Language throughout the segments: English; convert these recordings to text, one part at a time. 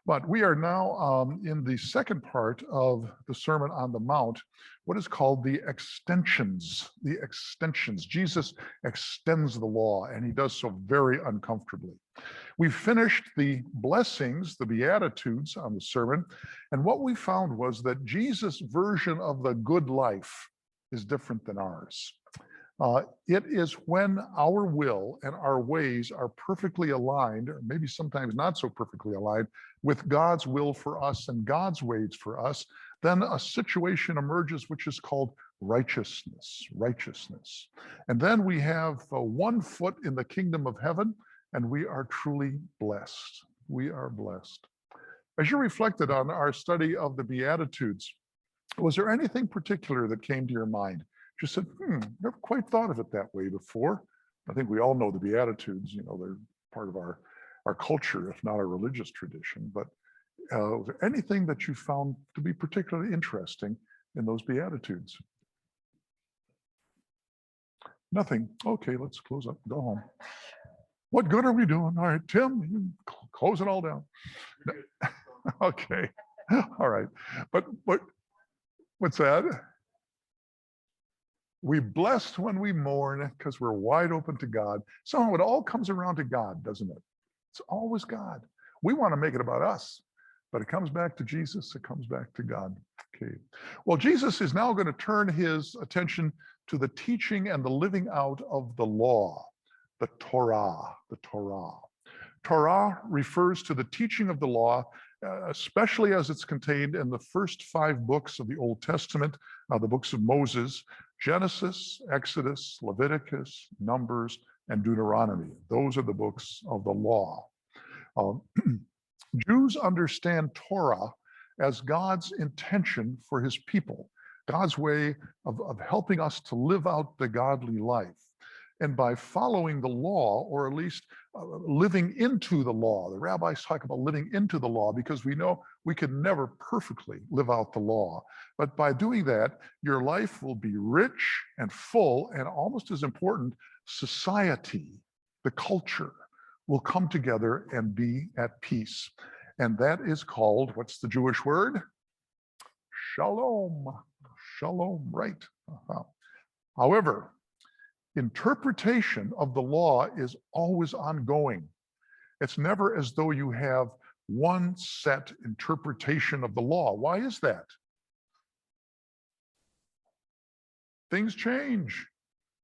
But we are now in the second part of the Sermon on the Mount, what is called the extensions. The extensions. Jesus extends the law, and he does so very uncomfortably. We finished the blessings, the Beatitudes on the sermon, and what we found was that Jesus' version of the good life is different than ours. It is when our will and our ways are perfectly aligned, or maybe sometimes not so perfectly aligned, with God's will for us and God's ways for us, then a situation emerges which is called righteousness. And then we have 1 foot in the kingdom of heaven, and we are truly blessed. We are blessed. As you reflected on our study of the Beatitudes, was there anything particular that came to your mind? Just said, never quite thought of it that way before. I think we all know the Beatitudes, they're part of our culture, if not our religious tradition. But was there anything that you found to be particularly interesting in those Beatitudes? Nothing. Okay, let's close up, go home. What good are we doing? All right, Tim, you close it all down. Okay, all right. But what's that? We blessed when we mourn because we're wide open to God. Somehow it all comes around to God, doesn't it? It's always God. We want to make it about us, but it comes back to Jesus. It comes back to God. Okay. Well, Jesus is now going to turn his attention to the teaching and the living out of the law, the Torah, the Torah. Torah refers to the teaching of the law, especially as it's contained in the first 5 books of the Old Testament, the books of Moses, Genesis, Exodus, Leviticus, Numbers, and Deuteronomy. Those are the books of the law. Jews understand Torah as God's intention for his people, God's way of helping us to live out the godly life. And by following the law, or at least living into the law, the rabbis talk about living into the law because we know we can never perfectly live out the law. But by doing that, your life will be rich and full, and almost as important, society, the culture, will come together and be at peace. And that is called, what's the Jewish word? Shalom. Shalom, right. However, interpretation of the law is always ongoing. It's never as though you have one set interpretation of the law. Why is that? Things change.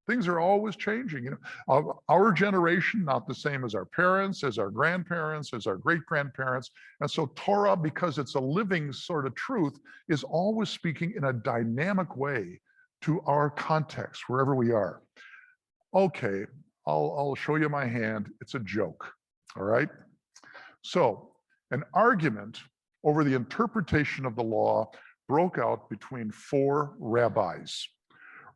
Things are always changing. Our generation, not the same as our parents, as our grandparents, as our great-grandparents. And so Torah, because it's a living sort of truth, is always speaking in a dynamic way to our context, wherever we are. Okay, I'll show you my hand. It's a joke, all right? So an argument over the interpretation of the law broke out between 4 rabbis.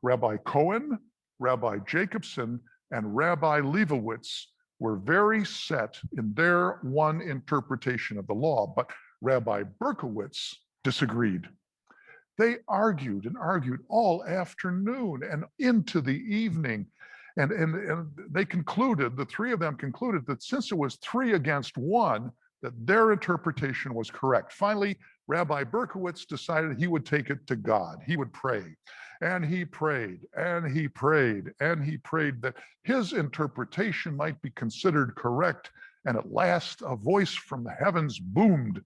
Rabbi Cohen, Rabbi Jacobson, and Rabbi Leibowitz were very set in their one interpretation of the law, but Rabbi Berkowitz disagreed. They argued and argued all afternoon and into the evening. And they concluded, the 3 of them concluded that since it was 3 against 1, that their interpretation was correct. Finally, Rabbi Berkowitz decided he would take it to God. He would pray. And he prayed, and he prayed, and he prayed that his interpretation might be considered correct. And at last, a voice from the heavens boomed,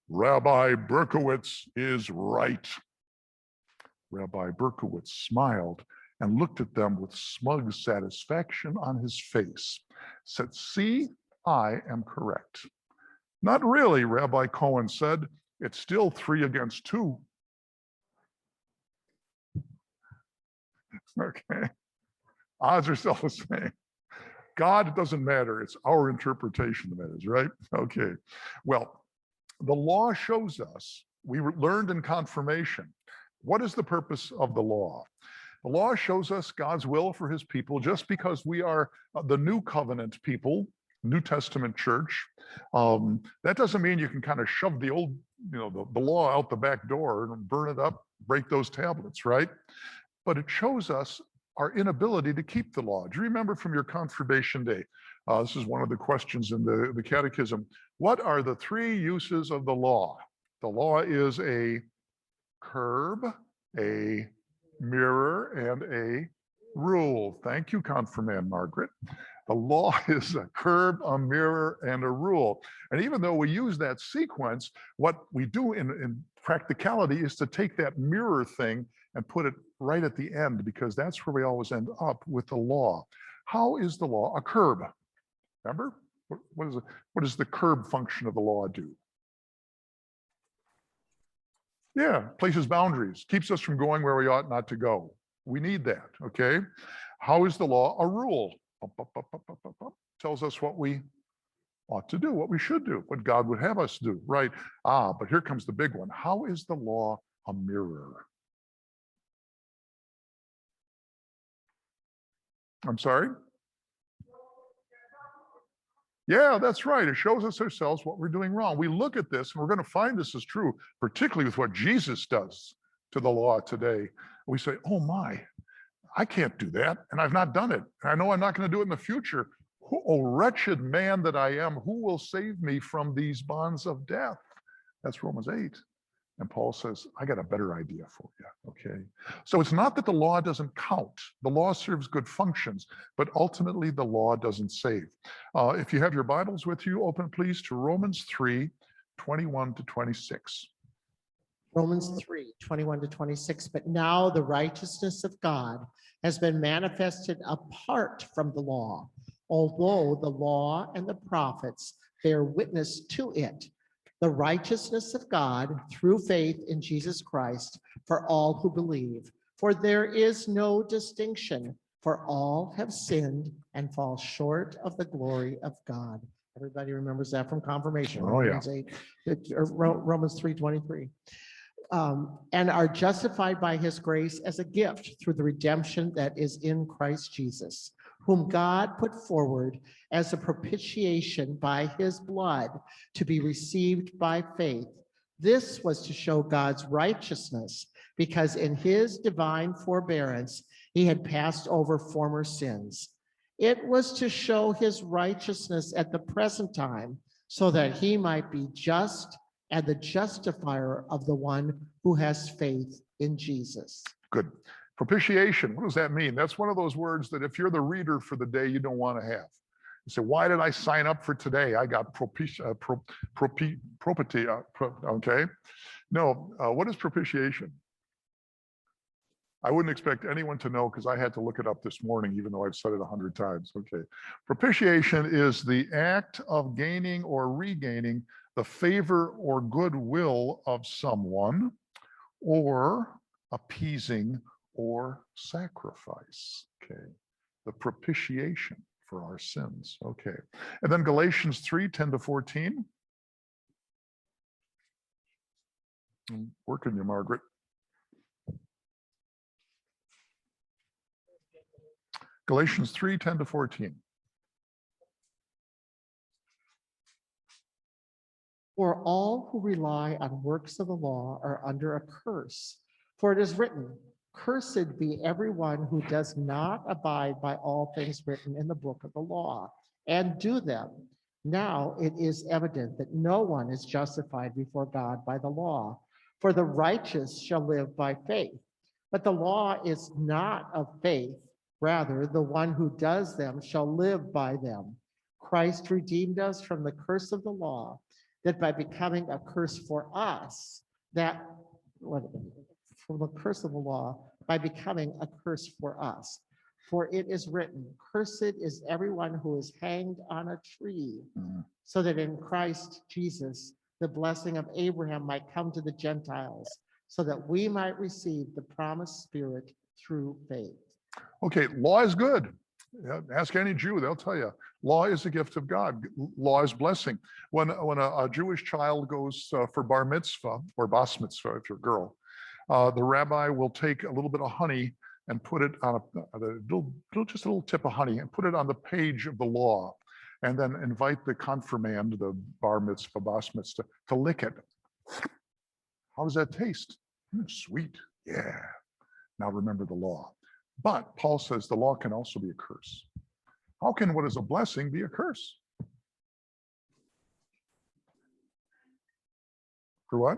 "Rabbi Berkowitz is right." Rabbi Berkowitz smiled and looked at them with smug satisfaction on his face, said, "See, I am correct." "Not really," Rabbi Cohen said. "It's still 3 against 2. Okay, odds are still the same. God doesn't matter. It's our interpretation that matters, right? Okay, well, the law shows us, we learned in confirmation, what is the purpose of the law? The law shows us God's will for his people. Just because we are the new covenant people, New Testament church, that doesn't mean you can kind of shove the old, the law out the back door and burn it up, break those tablets, right? But it shows us our inability to keep the law. Do you remember from your confirmation day? This is one of the questions in the catechism. What are the three uses of the law? The law is a curb, a mirror, and a rule. Thank you, Confirmand Margaret. The law is a curb, a mirror, and a rule. And even though we use that sequence, what we do in practicality is to take that mirror thing and put it right at the end, because that's where we always end up with the law. How is the law a curb? Remember? What does the curb function of the law do? Yeah, places boundaries, keeps us from going where we ought not to go. We need that, okay? How is the law a rule? Tells us what we ought to do, what we should do, what God would have us do, right? But here comes the big one. How is the law a mirror? I'm sorry? Yeah, that's right. It shows us ourselves what we're doing wrong. We look at this, and we're going to find this is true, particularly with what Jesus does to the law today. We say, oh my, I can't do that, and I've not done it. I know I'm not going to do it in the future. Oh, wretched man that I am, who will save me from these bonds of death? That's Romans 8. And Paul says, I got a better idea for you, okay? So it's not that the law doesn't count. The law serves good functions, but ultimately the law doesn't save. If you have your Bibles with you, open please to Romans 3, 21 to 26. Romans 3, 21 to 26. But now the righteousness of God has been manifested apart from the law, although the law and the prophets bear witness to it. The righteousness of God through faith in Jesus Christ for all who believe. For there is no distinction, for all have sinned and fall short of the glory of God. Everybody remembers that from confirmation. Oh, yeah. Romans 8, Romans 3:23. And are justified by his grace as a gift through the redemption that is in Christ Jesus, whom God put forward as a propitiation by his blood to be received by faith. This was to show God's righteousness, because in his divine forbearance, he had passed over former sins. It was to show his righteousness at the present time, so that he might be just and the justifier of the one who has faith in Jesus. Good. Propitiation, what does that mean? That's one of those words that if you're the reader for the day, you don't want to have. You say, why did I sign up for today? I got okay? No, what is propitiation? I wouldn't expect anyone to know, because I had to look it up this morning, even though I've said it 100 times. Okay. Propitiation is the act of gaining or regaining the favor or goodwill of someone, or appeasing or sacrifice. Okay. The propitiation for our sins. Okay. And then Galatians 3, 10 to 14. I'm working you, Margaret. Galatians 3, 10 to 14. For all who rely on works of the law are under a curse. For it is written, cursed be everyone who does not abide by all things written in the book of the law and do them. Now it is evident that no one is justified before God by the law, for the righteous shall live by faith. But the law is not of faith. Rather, the one who does them shall live by them. Christ redeemed us from the curse of the law, that by becoming a curse for us, from the curse of the law, by becoming a curse for us. For it is written, cursed is everyone who is hanged on a tree, so that in Christ Jesus, the blessing of Abraham might come to the Gentiles, so that we might receive the promised Spirit through faith. Okay, law is good. Ask any Jew, they'll tell you. Law is a gift of God. Law is blessing. When a Jewish child goes for bar mitzvah, or bas mitzvah if you're a girl, the rabbi will take a little bit of honey and put it on just a little tip of honey, and put it on the page of the law, and then invite the confirmand, the bar mitzvah, bas mitzvah, to lick it. How does that taste? Sweet. Yeah. Now remember the law. But Paul says the law can also be a curse. How can what is a blessing be a curse? For what?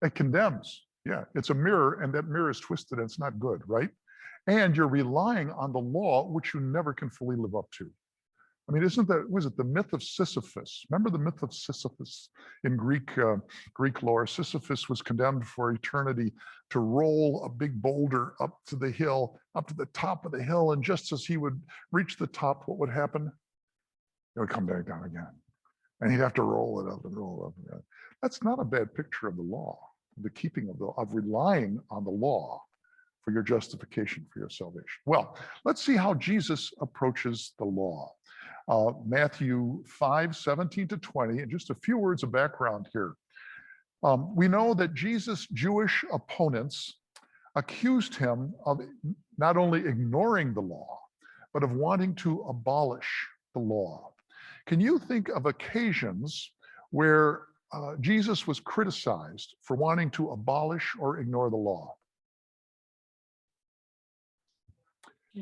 It condemns. Yeah, it's a mirror, and that mirror is twisted, and it's not good, right? And you're relying on the law, which you never can fully live up to. I mean, isn't that, was it the myth of Sisyphus? Remember the myth of Sisyphus in Greek lore? Sisyphus was condemned for eternity to roll a big boulder up to the hill, up to the top of the hill. And just as he would reach the top, what would happen? It would come back down again. And he'd have to roll it up and roll it up again. That's not a bad picture of the law, the keeping of relying on the law for your justification, for your salvation. Well, let's see how Jesus approaches the law. Matthew 5:17-20, and just a few words of background here. We know that Jesus' Jewish opponents accused him of not only ignoring the law, but of wanting to abolish the law. Can you think of occasions where Jesus was criticized for wanting to abolish or ignore the law?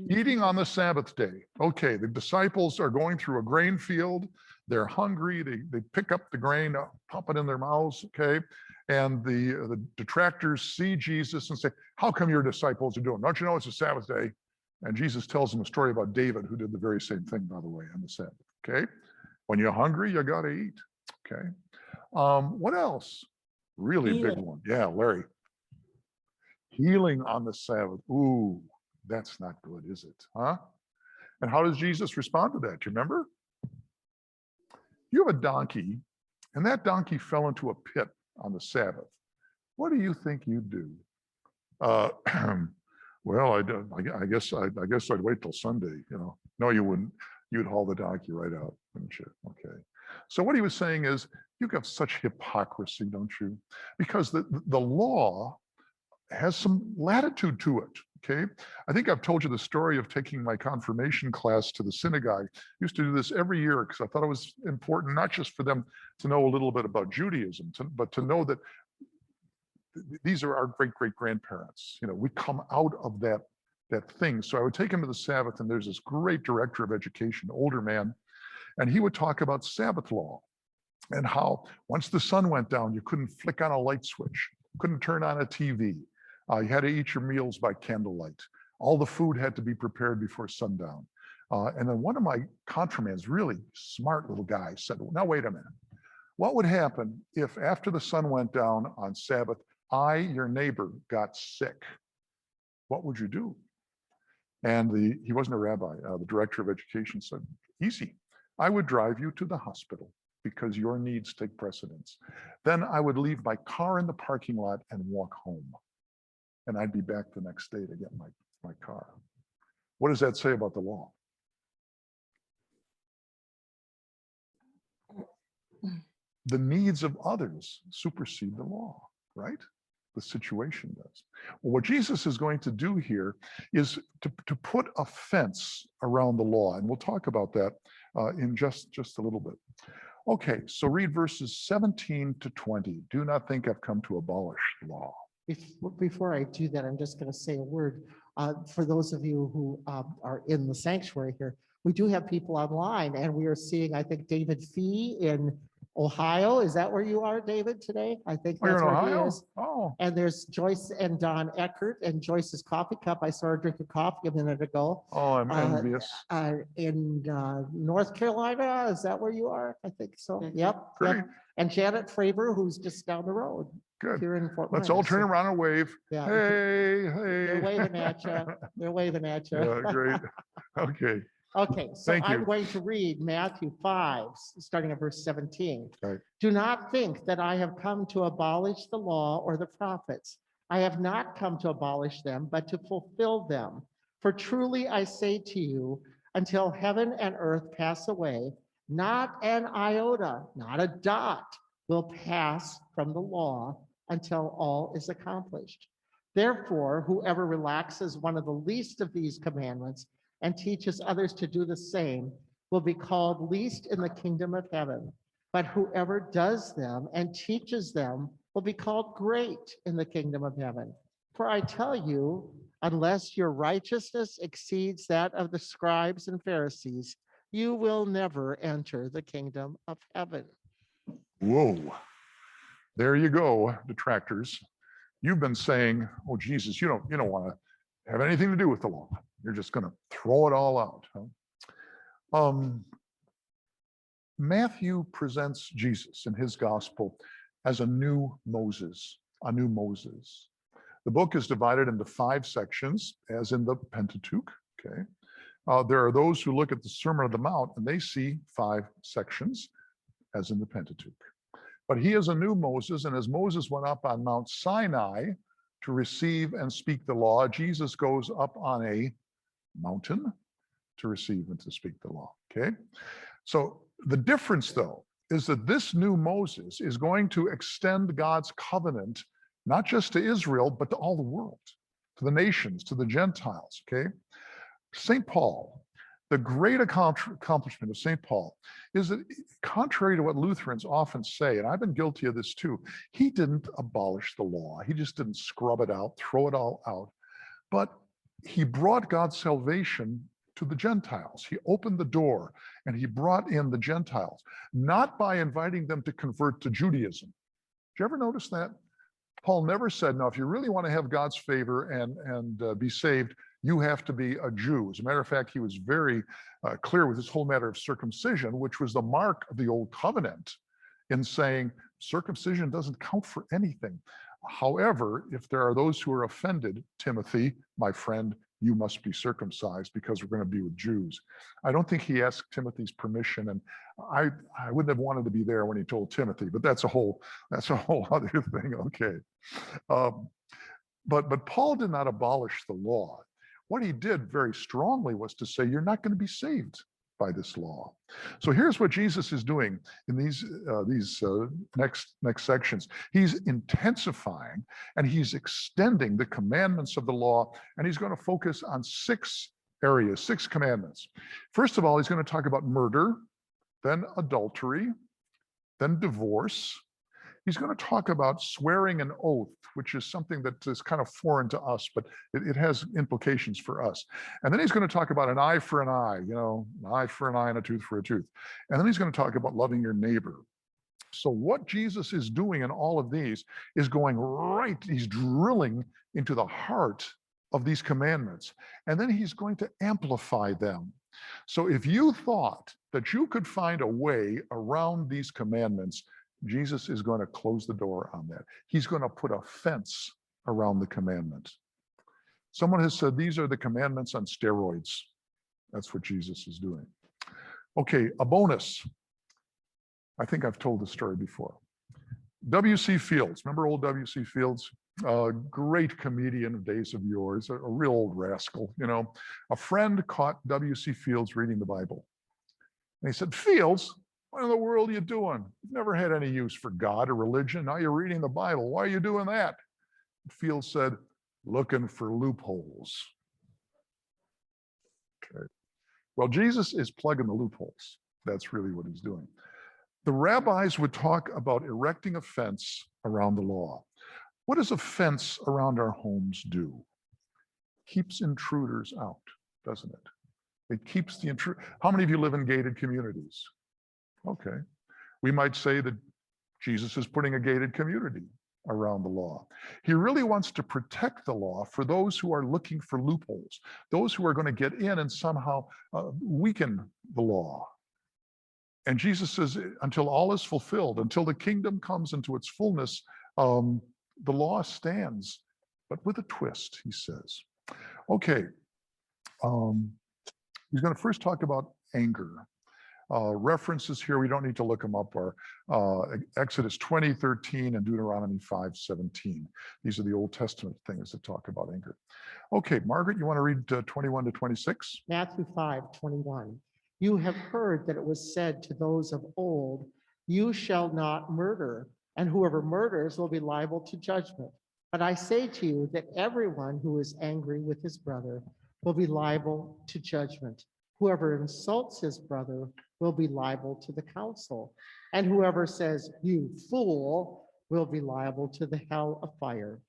Eating on the Sabbath day. Okay, the disciples are going through a grain field. They're hungry. They pick up the grain, pop it in their mouths, okay? And the detractors see Jesus and say, how come your disciples are doing? Don't you know it's a Sabbath day? And Jesus tells them a story about David, who did the very same thing, by the way, on the Sabbath, okay? When you're hungry, you got to eat, okay? What else? Really big one. Yeah, Larry. Healing on the Sabbath. Ooh. That's not good, is it? Huh? And how does Jesus respond to that? Do you remember? You have a donkey, and that donkey fell into a pit on the Sabbath. What do you think you'd do? Well, I guess I'd wait till Sunday. You know, no, you wouldn't. You'd haul the donkey right out, wouldn't you? Okay. So what he was saying is, you have such hypocrisy, don't you? Because the law has some latitude to it. Okay, I think I've told you the story of taking my confirmation class to the synagogue. I used to do this every year because I thought it was important, not just for them to know a little bit about Judaism, but to know that these are our great-great-grandparents. You know, we come out of that thing. So I would take them to the Sabbath, and there's this great director of education, older man, and he would talk about Sabbath law and how once the sun went down, you couldn't flick on a light switch, couldn't turn on a TV. You had to eat your meals by candlelight. All the food had to be prepared before sundown. And then one of my confirmands, really smart little guy, said, now wait a minute. What would happen if after the sun went down on Sabbath, your neighbor, got sick? What would you do? And he wasn't a rabbi. The director of education said, easy. I would drive you to the hospital because your needs take precedence. Then I would leave my car in the parking lot and walk home. And I'd be back the next day to get my car. What does that say about the law? The needs of others supersede the law, right? The situation does. Well, what Jesus is going to do here is to put a fence around the law, and we'll talk about that in just a little bit. Okay, so read verses 17-20. Do not think I've come to abolish the law. Before I do that, I'm just going to say a word for those of you who are in the sanctuary here. We do have people online, and we are seeing, I think, David Fee in Ohio. Is that where you are, David, today? I think that's where he is. Oh. And there's Joyce and Don Eckert and Joyce's coffee cup. I saw her drink a coffee a minute ago. Oh, I'm envious. In North Carolina, is that where you are? I think so. Yep. Great. Yep. And Janet Fravor, who's just down the road. Good. Here in Fort Let's Myers. all turn around and wave. Yeah. Hey. They're waving at you. They're waving at you. Yeah, great. Okay. Okay, so Thank you. I'm going to read Matthew 5, starting at verse 17. Right. Do not think that I have come to abolish the law or the prophets. I have not come to abolish them, but to fulfill them. For truly I say to you, until heaven and earth pass away, not an iota, not a dot will pass from the law until all is accomplished. Therefore, whoever relaxes one of the least of these commandments and teaches others to do the same will be called least in the kingdom of heaven. But whoever does them and teaches them will be called great in the kingdom of heaven. For I tell you, unless your righteousness exceeds that of the scribes and Pharisees, you will never enter the kingdom of heaven. Whoa. There you go, detractors. You've been saying, oh, Jesus, you don't want to have anything to do with the law. You're just going to throw it all out. Huh? Matthew presents Jesus in his gospel as a new Moses, a new Moses. The book is divided into 5 sections, as in the Pentateuch. Okay. There are those who look at the Sermon on the Mount and they see 5 sections, as in the Pentateuch. But he is a new Moses, and as Moses went up on Mount Sinai to receive and speak the law, Jesus goes up on a mountain to receive and to speak the law. Okay. So the difference, though, is that this new Moses is going to extend God's covenant, not just to Israel, but to all the world, to the nations, to the Gentiles. Okay. St. Paul, the great accomplishment of St. Paul is that, contrary to what Lutherans often say, and I've been guilty of this too, he didn't abolish the law. He just didn't scrub it out, throw it all out. But he brought God's salvation to the Gentiles. He opened the door and he brought in the Gentiles, not by inviting them to convert to Judaism. Did you ever notice that? Paul never said, no, if you really want to have God's favor and be saved, you have to be a Jew. As a matter of fact, he was very clear with this whole matter of circumcision, which was the mark of the old covenant, in saying circumcision doesn't count for anything. However, if there are those who are offended, Timothy, my friend, you must be circumcised because we're going to be with Jews. I don't think he asked Timothy's permission, and I wouldn't have wanted to be there when he told Timothy, but that's a whole other thing. Okay. But Paul did not abolish the law. What he did very strongly was to say, you're not going to be saved by this law. So here's what Jesus is doing in these next sections. He's intensifying and he's extending the commandments of the law, and he's going to focus on 6 areas, 6 commandments. First of all, he's going to talk about murder, then adultery, then divorce. He's going to talk about swearing an oath, which is something that is kind of foreign to us, but it has implications for us. And then he's going to talk about an eye for an eye, an eye for an eye and a tooth for a tooth. And then he's going to talk about loving your neighbor. So what Jesus is doing in all of these is going right, he's drilling into the heart of these commandments. And then he's going to amplify them. So if you thought that you could find a way around these commandments, Jesus is going to close the door on that. He's going to put a fence around the commandment. Someone has said these are the commandments on steroids. That's what Jesus is doing. Okay, a bonus. I think I've told this story before. W.C. Fields, remember old W.C. Fields? A great comedian of days of yours, a real old rascal, A friend caught W.C. Fields reading the Bible. And he said, Fields, what in the world are you doing? You've never had any use for God or religion. Now you're reading the Bible. Why are you doing that? Fields said, looking for loopholes. Okay. Well, Jesus is plugging the loopholes. That's really what he's doing. The rabbis would talk about erecting a fence around the law. What does a fence around our homes do? Keeps intruders out, doesn't it? It keeps the intruder. How many of you live in gated communities? Okay. We might say that Jesus is putting a gated community around the law. He really wants to protect the law for those who are looking for loopholes, those who are going to get in and somehow weaken the law. And Jesus says, until all is fulfilled, until the kingdom comes into its fullness, the law stands, but with a twist, he says. Okay. He's going to first talk about anger. References here, we don't need to look them up, are Exodus 20:13 and Deuteronomy 5:17. These are the Old Testament things that talk about anger. Okay, Margaret, you want to read 21 to 26? Matthew 5:21. You have heard that it was said to those of old, you shall not murder, and whoever murders will be liable to judgment. But I say to you that everyone who is angry with his brother will be liable to judgment. Whoever insults his brother will be liable to the council, and whoever says, you fool, will be liable to the hell of fire.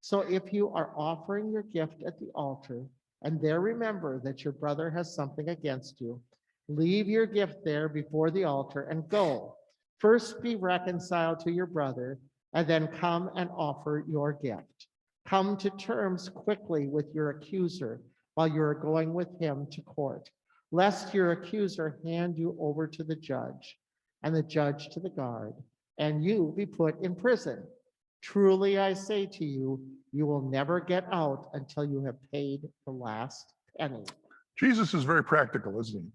So if you are offering your gift at the altar, and there remember that your brother has something against you, leave your gift there before the altar and go. First be reconciled to your brother, and then come and offer your gift. Come to terms quickly with your accuser while you are going with him to court, lest your accuser hand you over to the judge, and the judge to the guard, and you be put in prison. Truly, I say to you, you will never get out until you have paid the last penny. Jesus is very practical, isn't he?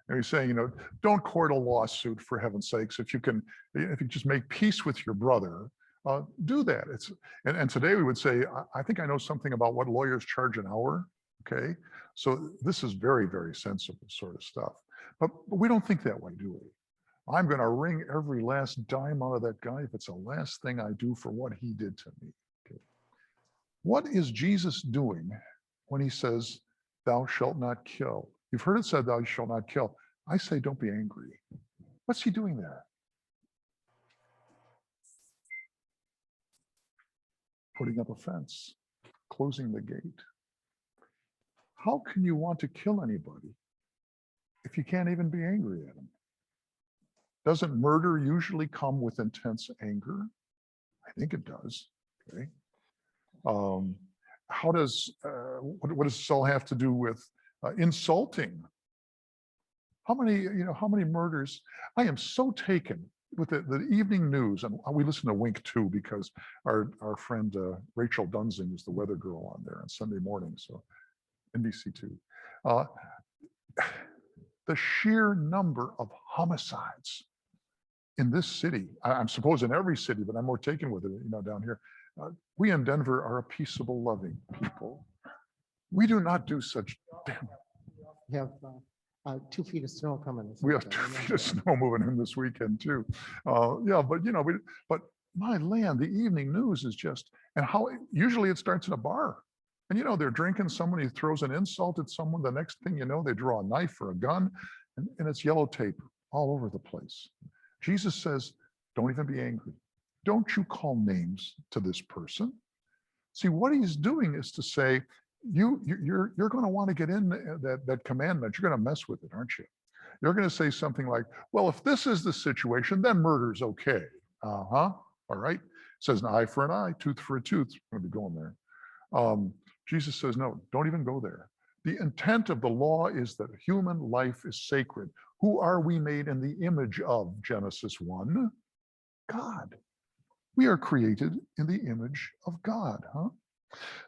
And he's saying, don't court a lawsuit, for heaven's sakes. If you just make peace with your brother, do that. And today we would say, I think I know something about what lawyers charge an hour. Okay, so this is very, very sensible sort of stuff. But we don't think that way, do we? I'm going to wring every last dime out of that guy if it's the last thing I do for what he did to me. Okay. What is Jesus doing when he says, thou shalt not kill? You've heard it said, thou shalt not kill. I say, don't be angry. What's he doing there? Putting up a fence, closing the gate. How can you want to kill anybody if you can't even be angry at them? Doesn't murder usually come with intense anger? I think it does. Okay. How does what does this all have to do with insulting? How many murders? I am so taken with the evening news, and we listen to Wink too because our friend Rachel Dunsing is the weather girl on there on Sunday morning, so NBC2. The sheer number of homicides in this city, I'm supposed in every city, but I'm more taken with it, down here. We in Denver are a peaceable, loving people. We do not do such damn. We have 2 feet of snow coming. We have 2 feet of snow moving in this weekend too. Yeah, but my land, the evening news is just, and how usually it starts in a bar. And they're drinking, somebody throws an insult at someone, the next thing you know, they draw a knife or a gun, and it's yellow tape all over the place. Jesus says, don't even be angry. Don't you call names to this person. See, what he's doing is to say, you're going to want to get in that commandment. You're going to mess with it, aren't you? You're going to say something like, well, if this is the situation, then murder's okay. All right. It says an eye for an eye, tooth for a tooth. We're going to be going there. Jesus says, no, don't even go there. The intent of the law is that human life is sacred. Who are we made in the image of? Genesis 1, God. We are created in the image of God, huh?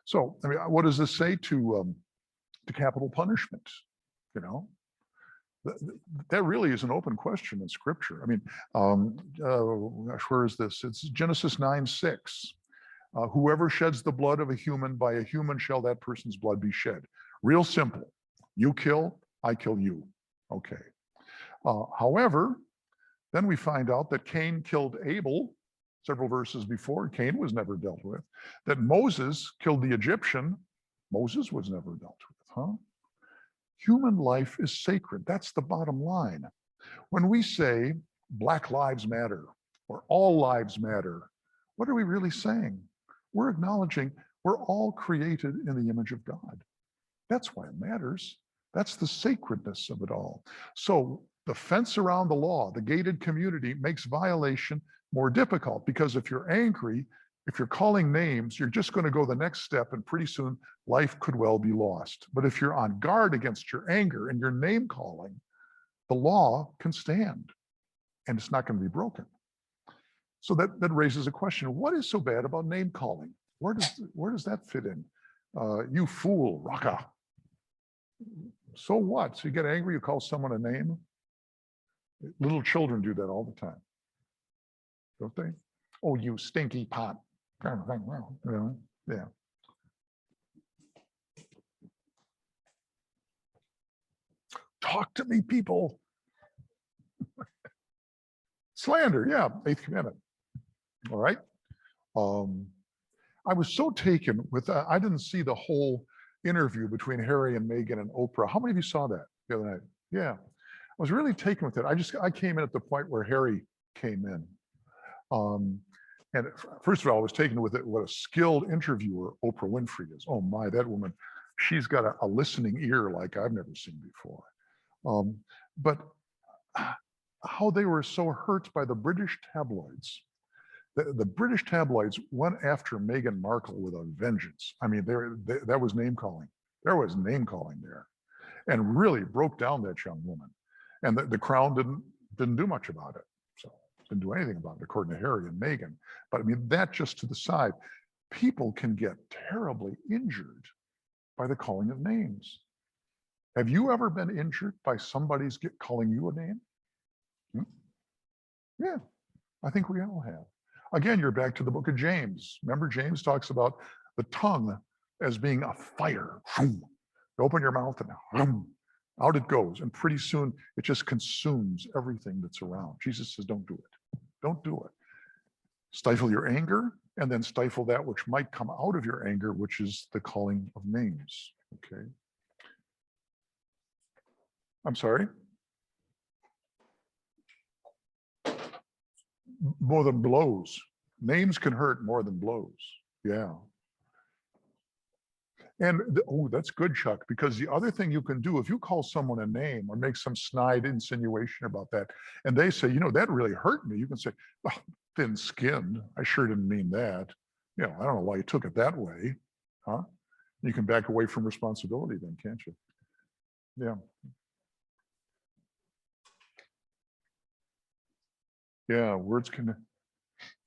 So, what does this say to capital punishment? That really is an open question in Scripture. Where is this? It's Genesis 9:6. Whoever sheds the blood of a human, by a human shall that person's blood be shed. Real simple. You kill, I kill you. Okay. However, then we find out that Cain killed Abel several verses before. Cain was never dealt with. That Moses killed the Egyptian. Moses was never dealt with, huh? Human life is sacred. That's the bottom line. When we say Black Lives Matter or all lives matter, what are we really saying? We're acknowledging we're all created in the image of God. That's why it matters. That's the sacredness of it all. So the fence around the law, the gated community, makes violation more difficult, because if you're angry, if you're calling names, you're just going to go the next step, and pretty soon life could well be lost. But if you're on guard against your anger and your name calling, the law can stand and it's not going to be broken. So that raises a question. What is so bad about name calling? Where does that fit in? You fool, raka. So what? So you get angry, you call someone a name? Little children do that all the time, don't they? Oh, you stinky pot. Yeah. Talk to me, people. Slander, yeah, 8th commandment. All right. I was so taken with, I didn't see the whole interview between Harry and Meghan and Oprah. How many of you saw that the other night? Yeah. I was really taken with it. I came in at the point where Harry came in. And first of all, I was taken with it, what a skilled interviewer Oprah Winfrey is. Oh my, that woman, she's got a listening ear like I've never seen before. But how they were so hurt by the British tabloids The British tabloids went after Meghan Markle with a vengeance. I mean, that was name calling. There was name calling there, and really broke down that young woman. And the Crown didn't do much about it. So didn't do anything about it, according to Harry and Meghan. But I mean, that just to the side. People can get terribly injured by the calling of names. Have you ever been injured by somebody's calling you a name? Yeah, I think we all have. Again, you're back to the book of James. Remember, James talks about the tongue as being a fire. You open your mouth and out it goes. And pretty soon it just consumes everything that's around. Jesus says, don't do it. Don't do it. Stifle your anger, and then stifle that which might come out of your anger, which is the calling of names. Okay. I'm sorry? More than blows. Names can hurt more than blows. Yeah. And oh, that's good, Chuck, because the other thing you can do, if you call someone a name or make some snide insinuation about that, and they say, that really hurt me, you can say, oh, thin-skinned, I sure didn't mean that. I don't know why you took it that way, huh? You can back away from responsibility then, can't you? Yeah. Yeah, words can,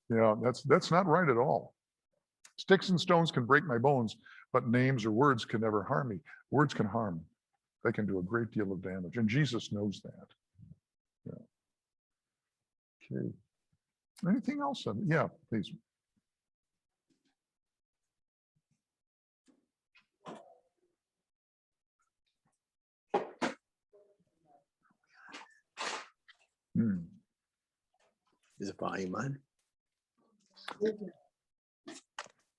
that's not right at all. Sticks and stones can break my bones, but names or words can never harm me. Words can harm. They can do a great deal of damage, and Jesus knows that. Yeah. Okay. Anything else? Yeah, please. Is it volume on?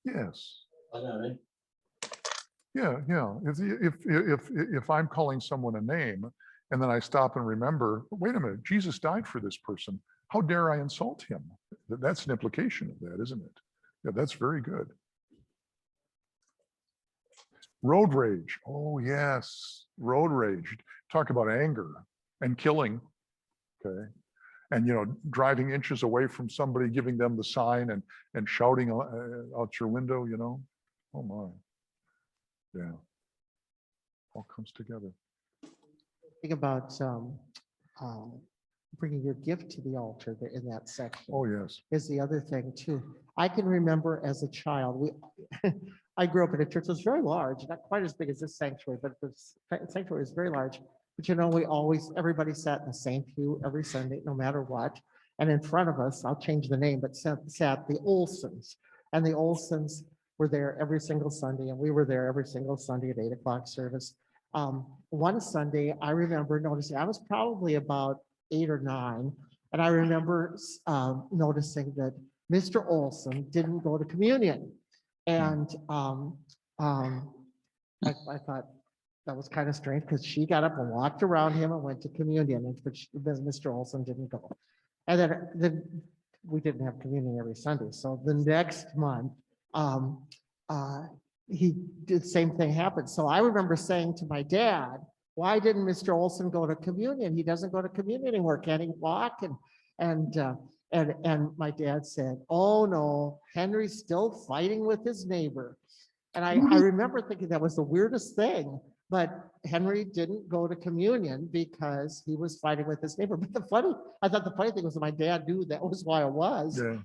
Yes. Okay. Yeah. If I'm calling someone a name and then I stop and remember, wait a minute, Jesus died for this person. How dare I insult him? That's an implication of that, isn't it? Yeah, that's very good. Road rage. Oh, yes. Road rage. Talk about anger and killing. Okay. And, driving inches away from somebody, giving them the sign and shouting out your window, Oh, my. Yeah. All comes together. Think about bringing your gift to the altar in that section. Oh, yes. Is the other thing too. I can remember as a child, I grew up in a church that was very large, not quite as big as this sanctuary, but the sanctuary is very large. But everybody sat in the same pew every Sunday, no matter what. And in front of us, I'll change the name, but sat the Olsons. And the Olsons were there every single Sunday, and we were there every single Sunday at 8 o'clock service. One Sunday, I remember noticing, I was probably about 8 or 9, and I remember noticing that Mr. Olson didn't go to communion. And I thought that was kind of strange, because she got up and walked around him and went to communion, but Mr. Olson didn't go. And then we didn't have communion every Sunday. So the next month, he did the same thing happened. So I remember saying to my dad, why didn't Mr. Olson go to communion? He doesn't go to communion anymore. Can't he walk? And my dad said, oh no, Henry's still fighting with his neighbor. And I remember thinking that was the weirdest thing, but Henry didn't go to communion because he was fighting with his neighbor. But I thought the funny thing was that my dad knew that was why it was, that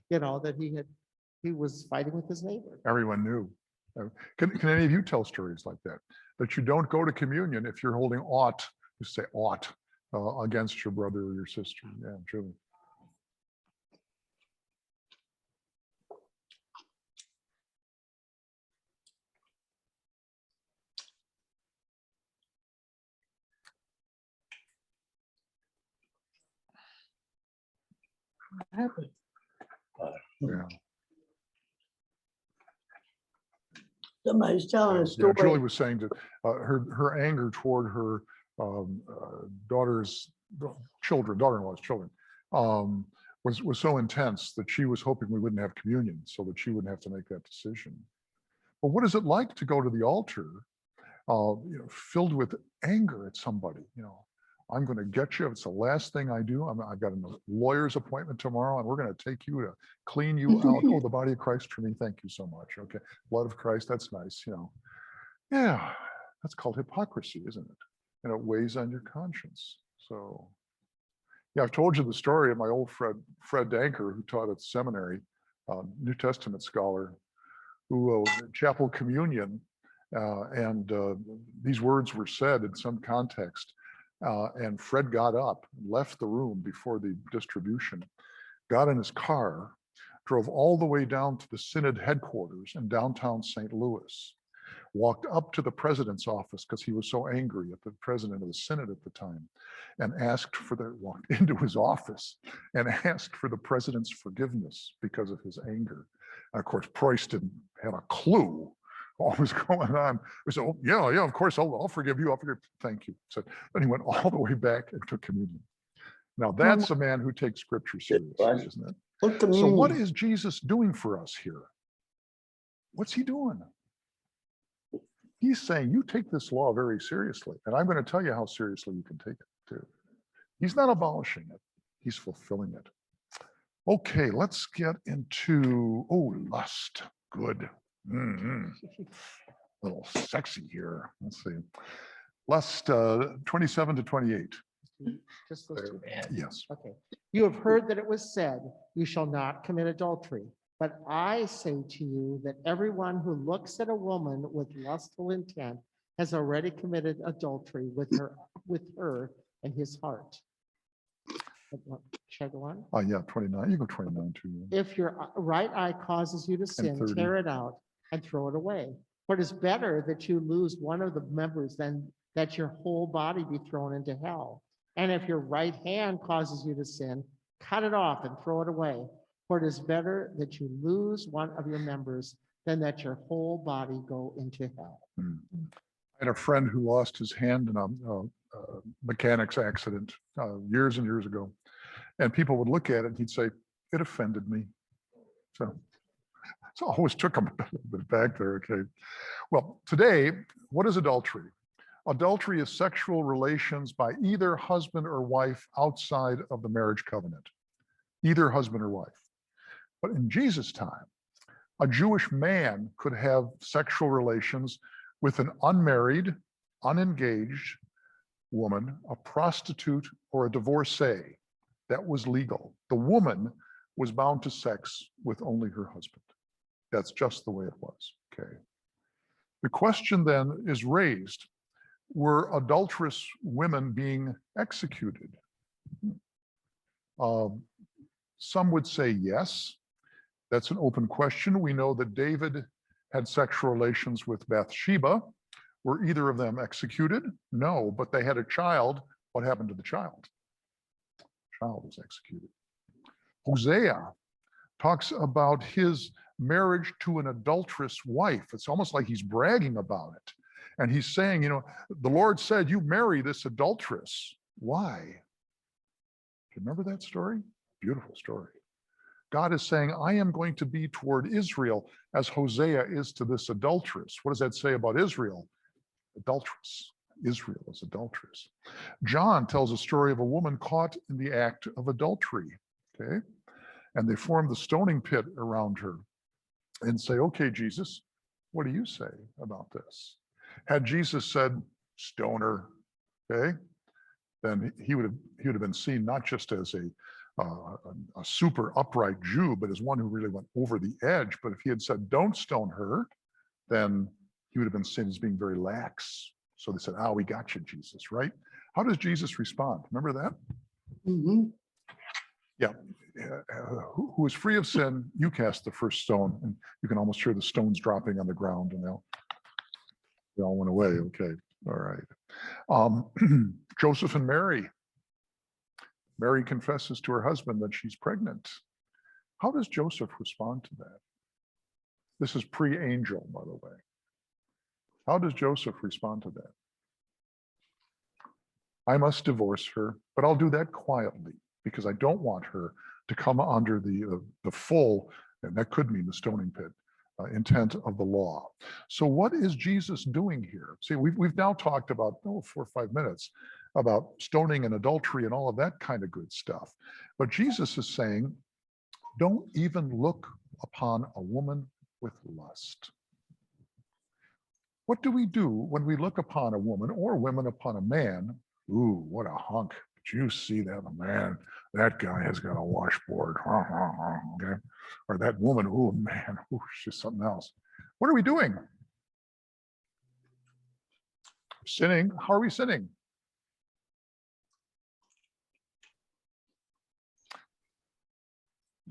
he was fighting with his neighbor. Everyone knew. Can any of you tell stories like that? That you don't go to communion if you're holding ought, you say ought, against your brother or your sister. Yeah, Julie. What happened? Yeah. Somebody's telling a Yeah, story. Julie was saying that her anger toward her daughter-in-law's children, was so intense that she was hoping we wouldn't have communion so that she wouldn't have to make that decision. But what is it like to go to the altar, filled with anger at somebody? I'm going to get you. It's the last thing I do. I've got a lawyer's appointment tomorrow, and we're going to take you to clean you out. Oh, the body of Christ for me. Thank you so much. Okay. Blood of Christ. That's nice. Yeah, that's called hypocrisy, isn't it? And it weighs on your conscience. So, yeah, I've told you the story of my old friend, Fred Danker, who taught at seminary, New Testament scholar, who was in chapel communion, and these words were said in some context. And Fred got up, left the room before the distribution, got in his car, drove all the way down to the Synod headquarters in downtown St. Louis, walked up to the president's office because he was so angry at the president of the Synod at the time, and walked into his office and asked for the president's forgiveness because of his anger. And of course, Preuss didn't have a clue what was going on. He said, oh, yeah, of course, I'll forgive you. I'll forgive. Thank you. So then he went all the way back and took communion. Now that's a man who takes scripture seriously, isn't it? So what is Jesus doing for us here? What's he doing? He's saying, you take this law very seriously, and I'm going to tell you how seriously you can take it too. He's not abolishing it. He's fulfilling it. Okay, let's get into, lust. Good. A little sexy here. Let's see. Lust 27 to 28. Just those two. Yes. Okay. You have heard that it was said, you shall not commit adultery. But I say to you that everyone who looks at a woman with lustful intent has already committed adultery with her in his heart. Should I go on? Yeah, 29. You go 29 too. If your right eye causes you to sin, 30. tear it out and throw it away. For it is better that you lose one of the members than that your whole body be thrown into hell. And if your right hand causes you to sin, cut it off and throw it away. For it is better that you lose one of your members than that your whole body go into hell. I had a friend who lost his hand in a mechanics accident years and years ago. And people would look at it and he'd say, it offended me. So I always took him a bit back there, okay. Well, today, what is adultery? Adultery is sexual relations by either husband or wife outside of the marriage covenant. Either husband or wife. But in Jesus' time, a Jewish man could have sexual relations with an unmarried, unengaged woman, a prostitute, or a divorcee. That was legal. The woman was bound to sex with only her husband. That's just the way it was, okay? The question then is raised, were adulterous women being executed? Some would say yes. That's an open question. We know that David had sexual relations with Bathsheba. Were either of them executed? No, but they had a child. What happened to the child? The child was executed. Hosea talks about his marriage to an adulterous wife. It's almost like he's bragging about it. And he's saying, the Lord said, you marry this adulteress. Why? Do you remember that story? Beautiful story. God is saying, I am going to be toward Israel as Hosea is to this adulteress. What does that say about Israel? Adulteress. Israel is adulteress. John tells a story of a woman caught in the act of adultery, okay? And they form the stoning pit around her and say, okay, Jesus, what do you say about this? Had Jesus said, stone her, okay, then he would have been seen not just as a super upright Jew, but as one who really went over the edge. But if he had said, don't stone her, then he would have been seen as being very lax. So they said, we got you, Jesus, right? How does Jesus respond? Remember that? Mm-hmm. Yeah. Who is free of sin, you cast the first stone. And you can almost hear the stones dropping on the ground, and they all went away. Okay. All right. Joseph and Mary. Mary confesses to her husband that she's pregnant. How does Joseph respond to that? This is pre-angel, by the way. How does Joseph respond to that? I must divorce her, but I'll do that quietly because I don't want her to come under the full, and that could mean the stoning pit, intent of the law. So what is Jesus doing here? See, we've now talked about 4 or 5 minutes about stoning and adultery and all of that kind of good stuff. But Jesus is saying, don't even look upon a woman with lust. What do we do when we look upon a woman or women upon a man? Ooh, what a hunk. Did you see that man? That guy has got a washboard. Okay. Or that woman, oh man, ooh, she's something else. What are we doing? Sinning. How are we sinning?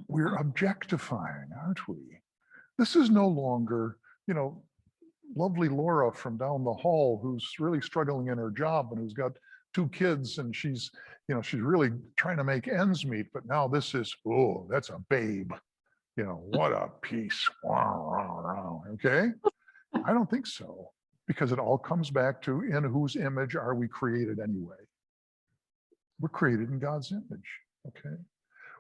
We're objectifying, aren't we? This is no longer, lovely Laura from down the hall who's really struggling in her job and who's got 2 kids and she's really trying to make ends meet. But now this is, oh, that's a babe. What a piece. Okay? I don't think so, because it all comes back to, in whose image are we created anyway? We're created in God's image. Okay?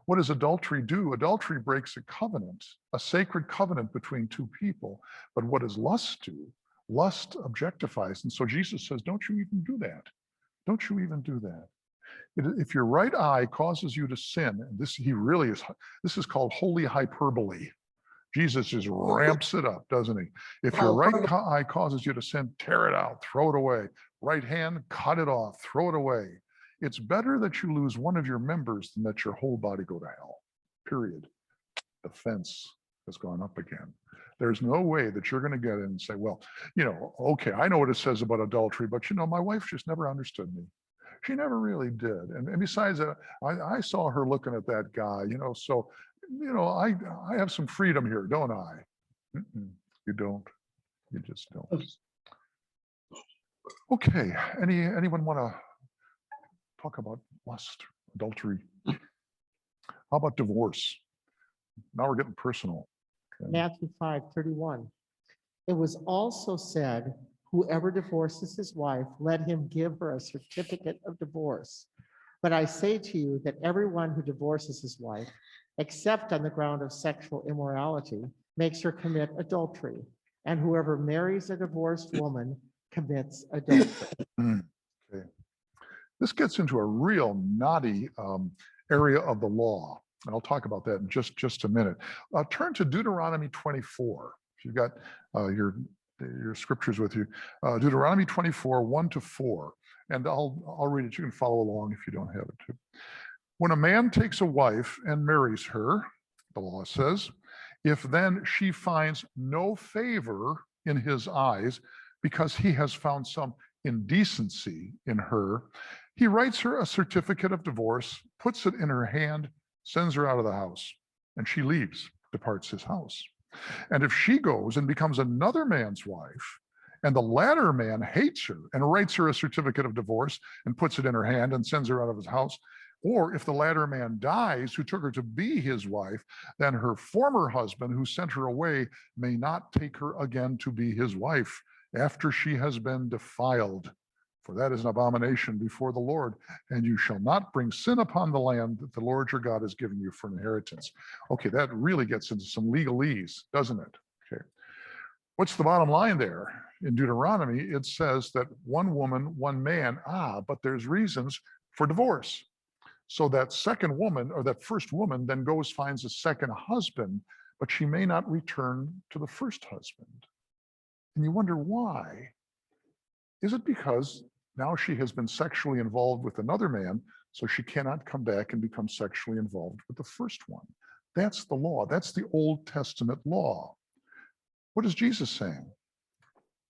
What does adultery do? Adultery breaks a covenant, a sacred covenant between 2 people. But what does lust do? Lust objectifies. And so Jesus says, don't you even do that. Don't you even do that. If your right eye causes you to sin, and this is called holy hyperbole. Jesus just ramps it up, doesn't he? If your right eye causes you to sin, tear it out, throw it away. Right hand, cut it off, throw it away. It's better that you lose one of your members than that your whole body go to hell, period. The fence has gone up again. There's no way that you're going to get in and say, well, okay, I know what it says about adultery, but my wife just never understood me. She never really did. And besides that, I saw her looking at that guy, so, I have some freedom here, don't I? You don't. You just don't. Okay, anyone want to talk about lust, adultery? How about divorce? Now we're getting personal. Okay. Matthew 5:31. It was also said, whoever divorces his wife, let him give her a certificate of divorce. But I say to you that everyone who divorces his wife, except on the ground of sexual immorality, makes her commit adultery. And whoever marries a divorced woman commits adultery. Okay. This gets into a real knotty area of the law. And I'll talk about that in just a minute. Turn to Deuteronomy 24. If you've got your scriptures with you. Deuteronomy 24, 1-4. And I'll read it. You can follow along if you don't have it too. When a man takes a wife and marries her, the law says, if then she finds no favor in his eyes because he has found some indecency in her, he writes her a certificate of divorce, puts it in her hand, sends her out of the house, and she leaves, departs his house. And if she goes and becomes another man's wife, and the latter man hates her and writes her a certificate of divorce and puts it in her hand and sends her out of his house, or if the latter man dies who took her to be his wife, then her former husband who sent her away may not take her again to be his wife after she has been defiled. For that is an abomination before the Lord, and you shall not bring sin upon the land that the Lord your God has given you for an inheritance. Okay, that really gets into some legalese, doesn't it? Okay. What's the bottom line there? In Deuteronomy, it says that one woman, one man, but there's reasons for divorce. So that second woman, or that first woman, then goes, finds a second husband, but she may not return to the first husband. And you wonder why. Is it because now she has been sexually involved with another man, so she cannot come back and become sexually involved with the first one? That's the law. That's the Old Testament law. What is Jesus saying?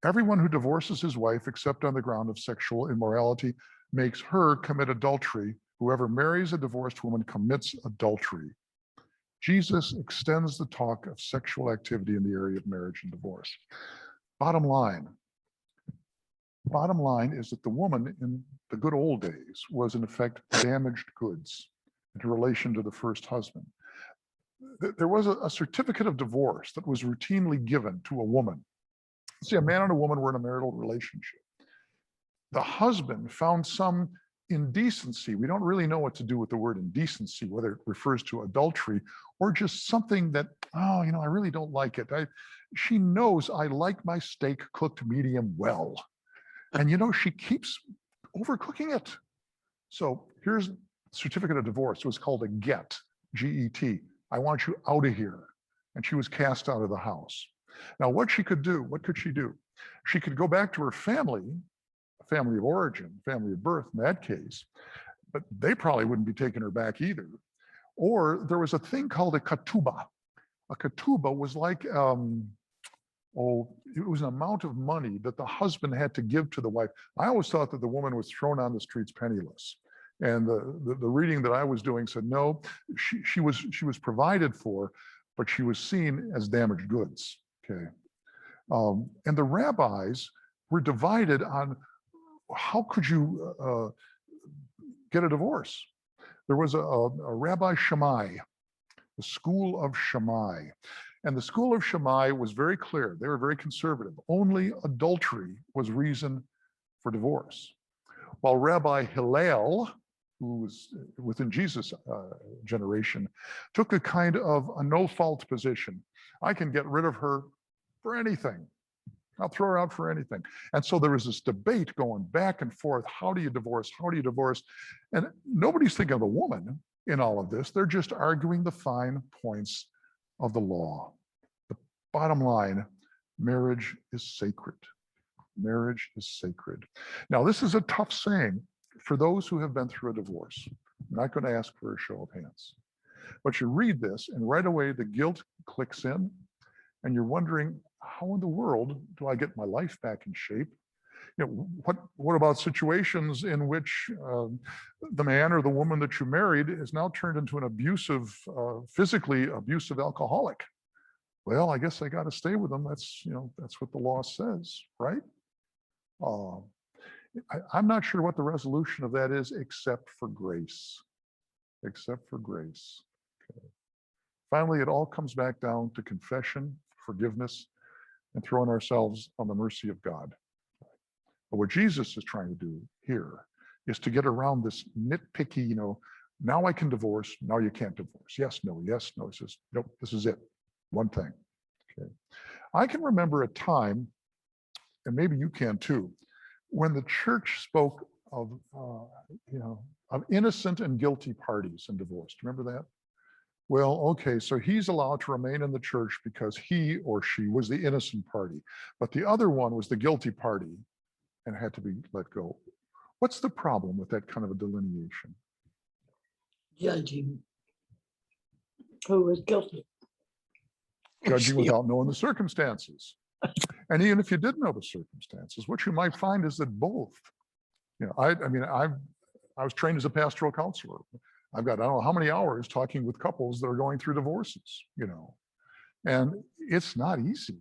Everyone who divorces his wife, except on the ground of sexual immorality, makes her commit adultery. Whoever marries a divorced woman commits adultery. Jesus extends the talk of sexual activity in the area of marriage and divorce. Bottom line is that the woman in the good old days was in effect damaged goods in relation to the first husband. There was a certificate of divorce that was routinely given to a woman. See, a man and a woman were in a marital relationship. The husband found some indecency. We don't really know what to do with the word indecency, whether it refers to adultery or just something that, I really don't like it. She knows I like my steak cooked medium well. And she keeps overcooking it. So here's certificate of divorce. It was called a get, G-E-T. I want you out of here. And she was cast out of the house. Now, what could she do? She could go back to her family of origin, family of birth in that case, but they probably wouldn't be taking her back either. Or there was a thing called a ketubah. A ketubah was like, it was an amount of money that the husband had to give to the wife. I always thought that the woman was thrown on the streets penniless. And the reading that I was doing said, no, she was provided for, but she was seen as damaged goods, okay? And the rabbis were divided on how could you get a divorce. There was a Rabbi Shammai, the school of Shammai. And the school of Shammai was very clear. They were very conservative. Only adultery was reason for divorce. While Rabbi Hillel, who was within Jesus' generation, took a kind of a no-fault position. I can get rid of her for anything. I'll throw her out for anything. And so there was this debate going back and forth. How do you divorce? How do you divorce? And nobody's thinking of the woman in all of this. They're just arguing the fine points of the law. The bottom line, marriage is sacred. Marriage is sacred. Now, this is a tough saying for those who have been through a divorce. I'm not going to ask for a show of hands. But you read this and right away the guilt clicks in and you're wondering, how in the world do I get my life back in shape? You know, what about situations in which the man or the woman that you married is now turned into an abusive, physically abusive alcoholic? Well, I guess I got to stay with them. That's what the law says, right? I'm not sure what the resolution of that is, except for grace. Except for grace. Okay. Finally, it all comes back down to confession, forgiveness, and throwing ourselves on the mercy of God. But what Jesus is trying to do here is to get around this nitpicky, now I can divorce, now you can't divorce. Yes, no. He says, nope, this is it. One thing. Okay. I can remember a time, and maybe you can too, when the church spoke of, of innocent and guilty parties in divorce. Do you remember that? Well, okay, so he's allowed to remain in the church because he or she was the innocent party, but the other one was the guilty party and had to be let go. What's the problem with that kind of a delineation? Judging who was guilty. Judging without knowing the circumstances. And even if you did know the circumstances, what you might find is that both, I was trained as a pastoral counselor. I've got, I don't know how many hours talking with couples that are going through divorces, and it's not easy.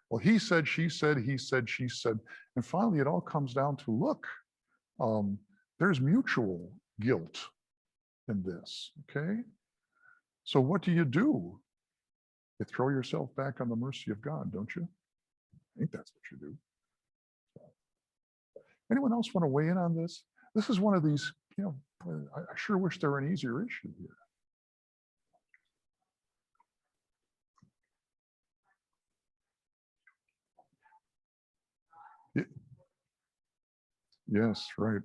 Well, he said, she said, he said, she said, and finally it all comes down to, look, there's mutual guilt in this, okay? So what do? You throw yourself back on the mercy of God, don't you? I think that's what you do. Anyone else want to weigh in on this? This is one of these, I sure wish there were an easier issue here. Yes, right.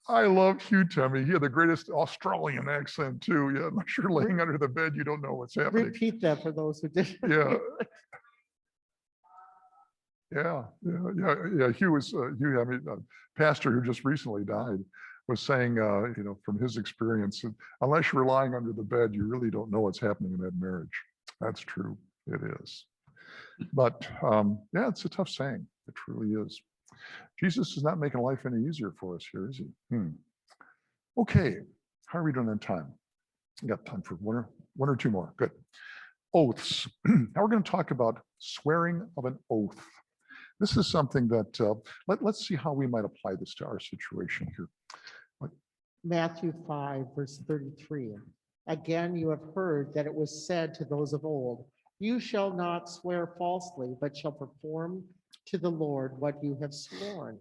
I love Hugh Temmie. He had the greatest Australian accent too. Yeah, I'm sure laying under the bed, you don't know what's happening. Repeat that for those who didn't. Yeah. Yeah. Hugh pastor who just recently died, was saying, from his experience, unless you're lying under the bed, you really don't know what's happening in that marriage. That's true. It is. But it's a tough saying. It truly is. Jesus is not making life any easier for us here, is he? Okay, how are we doing in time? We got time for one or two more. Good. Oaths. Now we're going to talk about swearing of an oath. This is something that, let's see how we might apply this to our situation here. Matthew 5, verse 33. Again, you have heard that it was said to those of old, you shall not swear falsely, but shall perform to the Lord what you have sworn.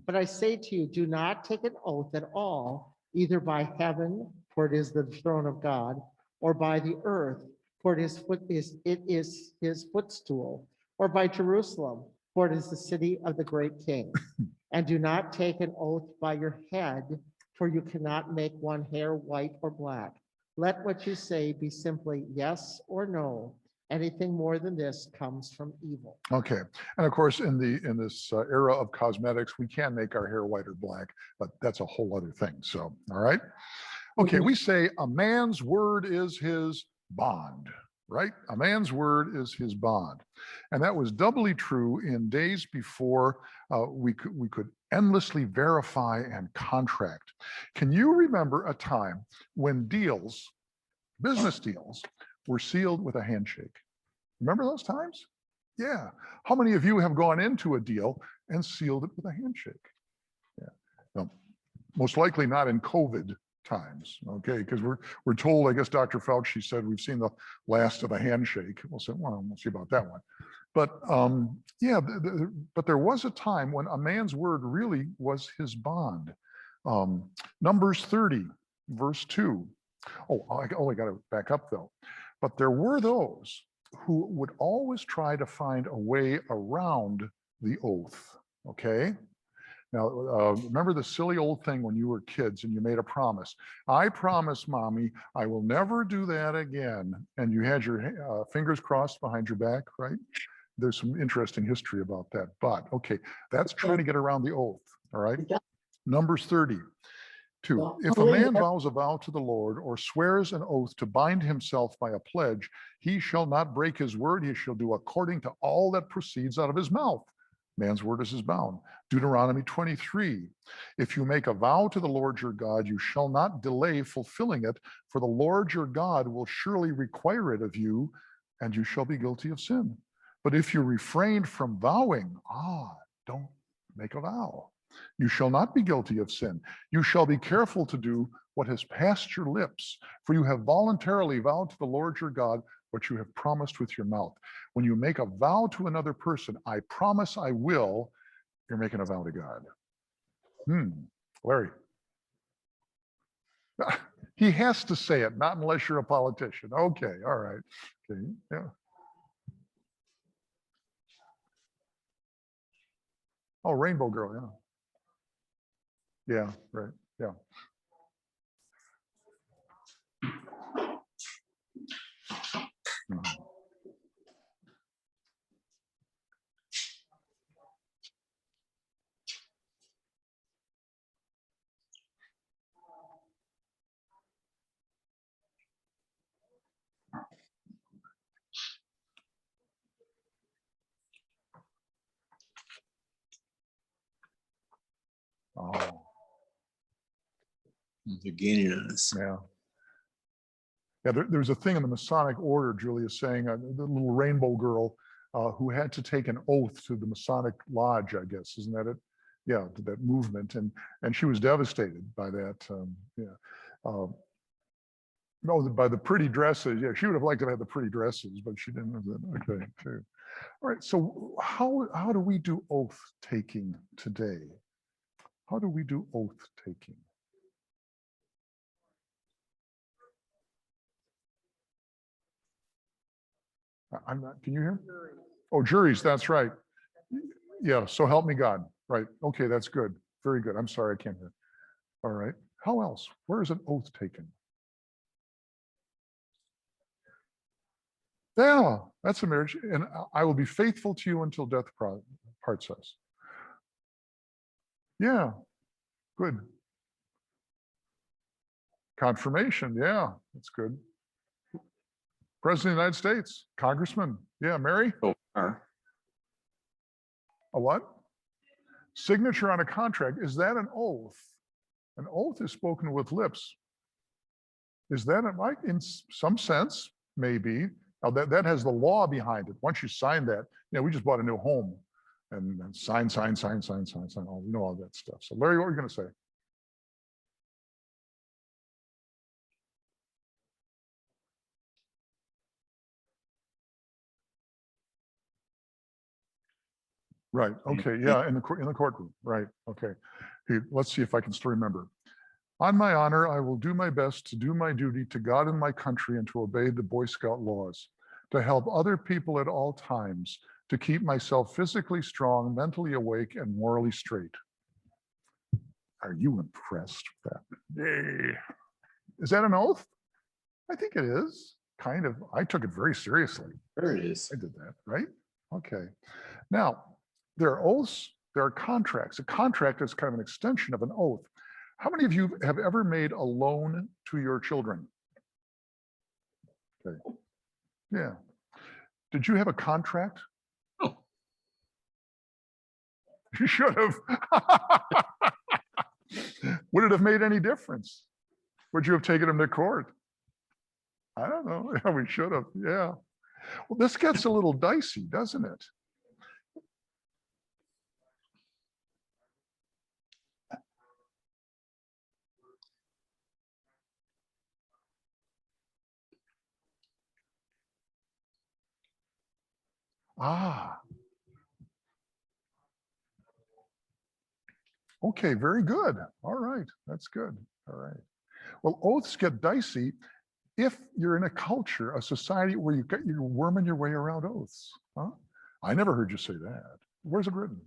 But I say to you, do not take an oath at all, either by heaven, for it is the throne of God, or by the earth, for it is his footstool, or by Jerusalem, for it is the city of the great king. And do not take an oath by your head, for you cannot make one hair white or black. Let what you say be simply yes or no. Anything more than this comes from evil. Okay, and of course, in this era of cosmetics, we can make our hair white or black, but that's a whole other thing. So, all right. Okay, we say a man's word is his bond, right? A man's word is his bond, and that was doubly true in days before we could endlessly verify and contract. Can you remember a time when business deals, were sealed with a handshake? Remember those times? Yeah. How many of you have gone into a deal and sealed it with a handshake? Yeah. No, most likely not in COVID times, okay? Because we're told, I guess Dr. Fauci said we've seen the last of a handshake. We'll see about that one. But yeah, but there was a time when a man's word really was his bond. Numbers 30, verse 2. Oh, I got to back up though. But there were those who would always try to find a way around the oath, okay? Now, remember the silly old thing when you were kids and you made a promise. I promise, Mommy, I will never do that again. And you had your fingers crossed behind your back, right? There's some interesting history about that. But, okay, that's trying to get around the oath, all right? Numbers 30. 2. If a man vows a vow to the Lord or swears an oath to bind himself by a pledge, he shall not break his word. He shall do according to all that proceeds out of his mouth. Man's word is his bond. Deuteronomy 23. If you make a vow to the Lord your God, you shall not delay fulfilling it, for the Lord your God will surely require it of you, and you shall be guilty of sin. But if you refrained from vowing, don't make a vow. You shall not be guilty of sin. You shall be careful to do what has passed your lips, for you have voluntarily vowed to the Lord your God what you have promised with your mouth. When you make a vow to another person, I promise I will, you're making a vow to God. Larry. He has to say it, not unless you're a politician. Okay, all right. Okay, yeah. Oh, Rainbow Girl, yeah. Yeah, right, yeah. Mhm. Oh, They're gaining on us. yeah. Yeah, there's a thing in the Masonic order, Julia, saying the little rainbow girl who had to take an oath to the Masonic Lodge, I guess, isn't that it? Yeah, to that movement, and she was devastated by that. No, by the pretty dresses. Yeah, she would have liked to have the pretty dresses, but she didn't have that. Okay, too. All right. So how do we do oath taking today? How do we do oath taking? I'm not. Can you hear me? Oh, juries. That's right. Yeah. So help me God. Right. Okay. That's good. Very good. I'm sorry. I can't hear. All right. How else? Where is an oath taken? Yeah, that's a marriage. And I will be faithful to you until death parts us. Yeah. Good. Confirmation. Yeah. That's good. President of the United States. Congressman. Yeah. Mary. So far. A what? Signature on a contract. Is that an oath? An oath is spoken with lips. Is that like in some sense? Maybe. Now that has the law behind it. Once you sign that, we just bought a new home and sign. Oh, you know all that stuff. So Larry, what were you going to say? Right. Okay. Yeah. In the courtroom. Right. Okay. Hey, let's see if I can still remember. On my honor, I will do my best to do my duty to God and my country and to obey the Boy Scout laws, to help other people at all times, to keep myself physically strong, mentally awake, and morally straight. Are you impressed with that? Yay. Is that an oath? I think it is. Kind of. I took it very seriously. There it is. I did that, right? Okay. Now, there are oaths, there are contracts. A contract is kind of an extension of an oath. How many of you have ever made a loan to your children? Okay. Yeah. Did you have a contract? Oh. You should have. Would it have made any difference? Would you have taken them to court? I don't know. Yeah, we should have. Yeah. Well, this gets a little dicey, doesn't it? Ah. Okay, very good. All right, that's good. All right. Well, oaths get dicey if you're in a culture, a society where you're worming your way around oaths. Huh? I never heard you say that. Where's it written?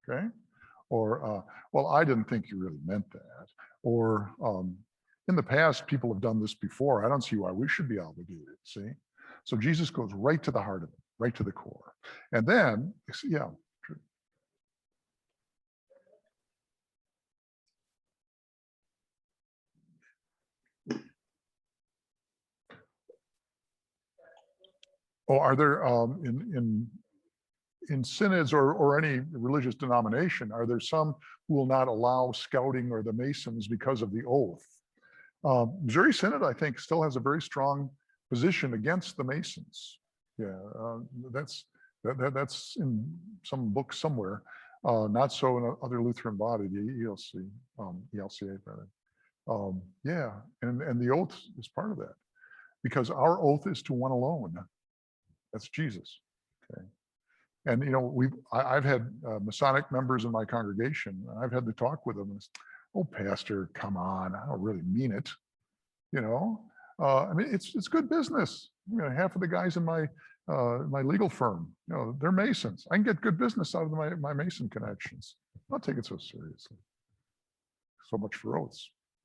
Okay. Or, well, I didn't think you really meant that. Or in the past, people have done this before. I don't see why we should be obligated, see? So Jesus goes right to the heart of it, right to the core. And then, yeah. Oh, are there in synods or any religious denomination, are there some who will not allow scouting or the Masons because of the oath? Missouri Synod, I think, still has a very strong position against the Masons. Yeah, that's in some book somewhere. Not so in other Lutheran body, the ELC, ELCA rather. Yeah, and the oath is part of that, because our oath is to one alone. That's Jesus. Okay. And you know, I've had Masonic members in my congregation, and I've had to talk with them. And oh, Pastor, come on, I don't really mean it. You know, I mean, it's good business. You know, half of the guys in my my legal firm, you know, they're Masons. I can get good business out of my Mason connections. I'll take it so seriously. So much for oaths.